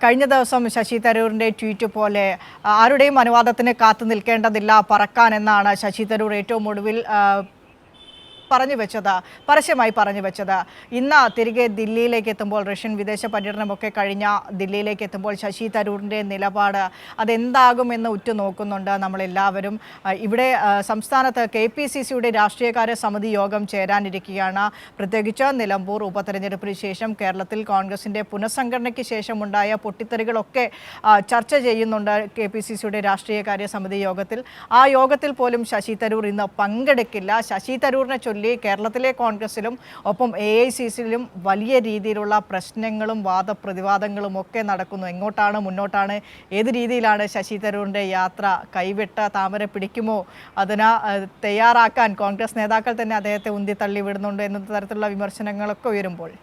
കഴിഞ്ഞ ദിവസം ശശി തരൂരിൻ്റെ ട്വീറ്റ് പോലെ ആരുടെയും അനുവാദത്തിന് കാത്തു നിൽക്കേണ്ടതില്ല പറക്കാൻ എന്നാണ് ശശി തരൂർ ഏറ്റവും ഒടുവിൽ പരസ്യമായി പറഞ്ഞു വെച്ചത്. ഇന്ന് തിരികെ ദില്ലിയിലേക്ക് എത്തുമ്പോൾ റഷ്യൻ വിദേശ പര്യടനമൊക്കെ കഴിഞ്ഞ ദില്ലിയിലേക്ക് എത്തുമ്പോൾ ശശി തരൂരിൻ്റെ നിലപാട് അതെന്താകുമെന്ന് ഉറ്റുനോക്കുന്നുണ്ട് നമ്മളെല്ലാവരും. ഇവിടെ സംസ്ഥാനത്ത് KPCCയുടെ രാഷ്ട്രീയകാര്യ സമിതി യോഗം ചേരാനിരിക്കുകയാണ്. പ്രത്യേകിച്ച് നിലമ്പൂർ ഉപതെരഞ്ഞെടുപ്പിന് ശേഷം കേരളത്തിൽ കോൺഗ്രസിൻ്റെ പുനഃസംഘടനയ്ക്ക് ശേഷമുണ്ടായ പൊട്ടിത്തെറികളൊക്കെ ചർച്ച ചെയ്യുന്നുണ്ട് KPCCയുടെ രാഷ്ട്രീയകാര്യ സമിതി യോഗത്തിൽ. ആ യോഗത്തിൽ പോലും ശശി തരൂർ ഇന്ന് പങ്കെടുക്കില്ല. ശശി തരൂരിനെ കേരളത്തിലെ കോൺഗ്രസിലും ഒപ്പം AICCയിലും വലിയ രീതിയിലുള്ള പ്രശ്നങ്ങളും വാദപ്രതിവാദങ്ങളും ഒക്കെ നടക്കുന്നു. എങ്ങോട്ടാണ്, മുന്നോട്ടാണ്, ഏത് രീതിയിലാണ് ശശി തരൂരിൻ്റെ യാത്ര? കൈവിട്ട താമര പിടിക്കുമോ? അതിന് തയ്യാറാക്കാൻ കോൺഗ്രസ് നേതാക്കൾ തന്നെ അദ്ദേഹത്തെ ഉന്തിത്തള്ളി വിടുന്നുണ്ട് എന്ന തരത്തിലുള്ള വിമർശനങ്ങളൊക്കെ ഉയരുമ്പോൾ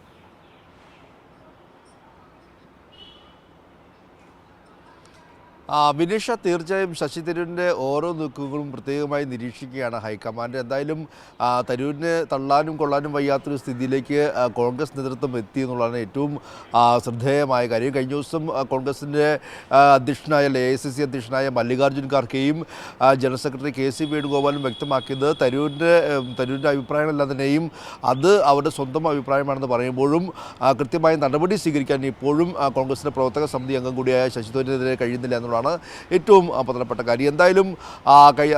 വിനീഷ, തീർച്ചയായും ശശി തരൂരിൻ്റെ ഓരോ നീക്കങ്ങളും പ്രത്യേകമായി നിരീക്ഷിക്കുകയാണ് ഹൈക്കമാൻഡ്. എന്തായാലും തരൂരിനെ തള്ളാനും കൊള്ളാനും വയ്യാത്തൊരു സ്ഥിതിയിലേക്ക് കോൺഗ്രസ് നേതൃത്വം എത്തി എന്നുള്ളതാണ് ഏറ്റവും ശ്രദ്ധേയമായ കാര്യം. കഴിഞ്ഞ ദിവസം കോൺഗ്രസിൻ്റെ അധ്യക്ഷനായ AICC അധ്യക്ഷനായ മല്ലികാർജ്ജുൻ ഖാർഗെയും ജനറൽ സെക്രട്ടറി KC വേണുഗോപാലും വ്യക്തമാക്കിയത് തരൂരിൻ്റെ അഭിപ്രായങ്ങളെല്ലാം തന്നെയും അത് അവരുടെ സ്വന്തം അഭിപ്രായമാണെന്ന് പറയുമ്പോഴും കൃത്യമായ നടപടി സ്വീകരിക്കാൻ ഇപ്പോഴും കോൺഗ്രസിൻ്റെ പ്രവർത്തക സമിതി അംഗം കൂടിയായ ശശി തരൂരിനെതിരെ കഴിയുന്നില്ല എന്നുള്ളതാണ് ഏറ്റവും പ്രധാനപ്പെട്ട കാര്യം. എന്തായാലും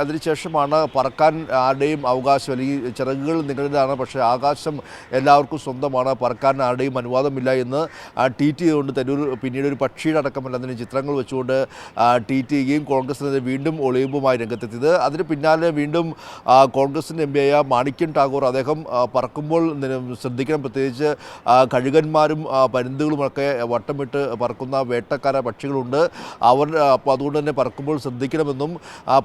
അതിനുശേഷമാണ് പറക്കാൻ ആരുടെയും അവകാശം, അല്ലെങ്കിൽ ചിറകുകൾ നിങ്ങളുടേതാണ്, പക്ഷേ ആകാശം എല്ലാവർക്കും സ്വന്തമാണ്, പറക്കാൻ ആരുടെയും അനുവാദമില്ല എന്ന് ട്വീറ്റ് ചെയ്തുകൊണ്ട് തരൂർ പിന്നീട് ഒരു പക്ഷിയുടെ അടക്കമല്ലാതിന് ചിത്രങ്ങൾ വെച്ചുകൊണ്ട് ട്വീറ്റ് ചെയ്യുകയും കോൺഗ്രസിനെതിരെ വീണ്ടും ഒളിയുമ്പുമായി രംഗത്തെത്തിയത്. അതിന് പിന്നാലെ വീണ്ടും കോൺഗ്രസിൻ്റെ MP ആയ മാണിക്യം ടാഗോർ അദ്ദേഹം പറക്കുമ്പോൾ ശ്രദ്ധിക്കണം, പ്രത്യേകിച്ച് കഴുകന്മാരും പരുന്തുകളുമൊക്കെ വട്ടമിട്ട് പറക്കുന്ന വേട്ടക്കാര പക്ഷികളുണ്ട്, അപ്പോൾ അതുകൊണ്ട് തന്നെ പറക്കുമ്പോൾ ശ്രദ്ധിക്കണമെന്നും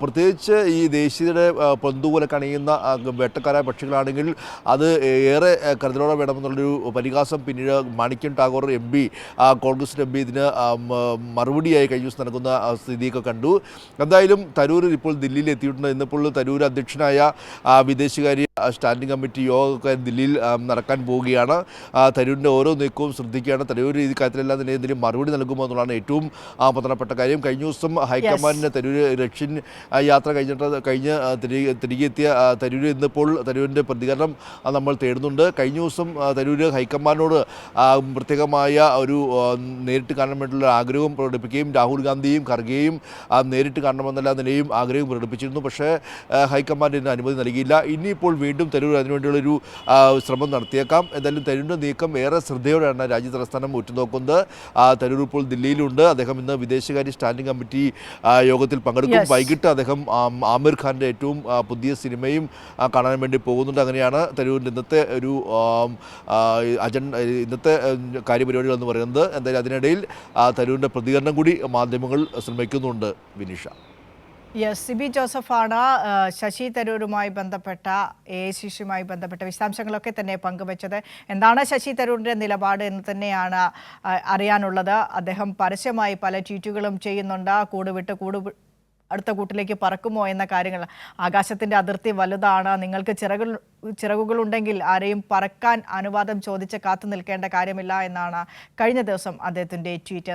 പ്രത്യേകിച്ച് ഈ ദേശീയതയുടെ പൊന്തുപോലെ കണിയുന്ന വേട്ടക്കാരായ പക്ഷികളാണെങ്കിൽ അത് ഏറെ കരുതലോടെ വേണമെന്നുള്ളൊരു പരിഹാസം പിന്നീട് മാണിക്യം ടാഗോർ MP, കോൺഗ്രസിൻ്റെ MP ഇതിന് മറുപടിയായി കഴിഞ്ഞ ദിവസം നടക്കുന്ന സ്ഥിതിയൊക്കെ കണ്ടു. എന്തായാലും തരൂർ ഇപ്പോൾ ദില്ലിയിൽ എത്തിയിട്ടുണ്ട്. ഇന്നിപ്പോൾ തരൂർ അധ്യക്ഷനായ വിദേശകാര്യ സ്റ്റാൻഡിംഗ് കമ്മിറ്റി യോഗമൊക്കെ ദില്ലിയിൽ നടക്കാൻ പോവുകയാണ്. തരൂരിൻ്റെ ഓരോ നീക്കവും ശ്രദ്ധിക്കുകയാണ്. തരൂർ ഈ കാര്യത്തിലെല്ലാം തന്നെ എന്തെങ്കിലും മറുപടി നൽകുമോ എന്നുള്ളതാണ് ഏറ്റവും പ്രധാനപ്പെട്ട കാര്യം. കഴിഞ്ഞ ദിവസം ഹൈക്കമാൻഡിന് തരൂർ റഷ്യൻ യാത്ര തിരികെ എത്തിയ തരൂർ ഇന്നിപ്പോൾ തരൂരിൻ്റെ പ്രതികരണം നമ്മൾ തേടുന്നുണ്ട്. കഴിഞ്ഞ ദിവസം തരൂർ ഹൈക്കമാൻഡിനോട് പ്രത്യേകമായ ഒരു നേരിട്ട് കാണാൻ വേണ്ടിയുള്ള ആഗ്രഹം പ്രകടിപ്പിക്കുകയും രാഹുൽ ഗാന്ധിയും ഖർഗെയും നേരിട്ട് കാണണമെന്നല്ല നിലയും ആഗ്രഹം പ്രകടിപ്പിച്ചിരുന്നു. പക്ഷേ ഹൈക്കമാൻഡ് ഇതിന് അനുമതി നൽകിയില്ല. ഇനിയിപ്പോൾ വീണ്ടും തരൂർ അതിനുവേണ്ടിയുള്ളൊരു ശ്രമം നടത്തിയേക്കാം. എന്തായാലും തരൂരിൻ്റെ നീക്കം ഏറെ ശ്രദ്ധയോടെയാണ് രാജ്യ തലസ്ഥാനം ഉറ്റുനോക്കുന്നത്. തരൂർ ഇപ്പോൾ ദില്ലിയിലുണ്ട്. അദ്ദേഹം ഇന്ന് വിദേശകാര്യ സ്റ്റാൻഡിംഗ് കമ്മിറ്റി യോഗത്തിൽ പങ്കെടുക്കും. വൈകിട്ട് അദ്ദേഹം ആമിർ ഖാൻ്റെ ഏറ്റവും പുതിയ സിനിമയും കാണാൻ വേണ്ടി പോകുന്നുണ്ട്. അങ്ങനെയാണ് തരൂരിൻ്റെ ഇന്നത്തെ ഒരു ഇന്നത്തെ കാര്യപരിപാടികൾ എന്ന് പറയുന്നത്. എന്തായാലും അതിനിടയിൽ തരൂരിൻ്റെ പ്രതികരണം കൂടി മാധ്യമങ്ങൾ ശ്രമിക്കുന്നുണ്ട്. വിനീഷ. സിബി ജോസഫാണ് ശശി തരൂരുമായി ബന്ധപ്പെട്ട AICCയുമായി ബന്ധപ്പെട്ട വിശദാംശങ്ങളൊക്കെ തന്നെ പങ്കുവച്ചത്. എന്താണ് ശശി തരൂരിൻ്റെ നിലപാട് എന്ന് തന്നെയാണ് അറിയാനുള്ളത്. അദ്ദേഹം പരസ്യമായി പല ട്വീറ്റുകളും ചെയ്യുന്നുണ്ട്. കൂട് വിട്ട് അടുത്ത കൂട്ടിലേക്ക് പറക്കുമോ എന്ന കാര്യങ്ങൾ. ആകാശത്തിൻ്റെ അതിർത്തി വലുതാണ്, നിങ്ങൾക്ക് ചിറകുകളുണ്ടെങ്കിൽ ആരെയും പറക്കാൻ അനുവാദം ചോദിച്ച് കാത്തു നിൽക്കേണ്ട കാര്യമില്ല എന്നാണ് കഴിഞ്ഞ ദിവസം അദ്ദേഹത്തിൻ്റെ ട്വീറ്റ്.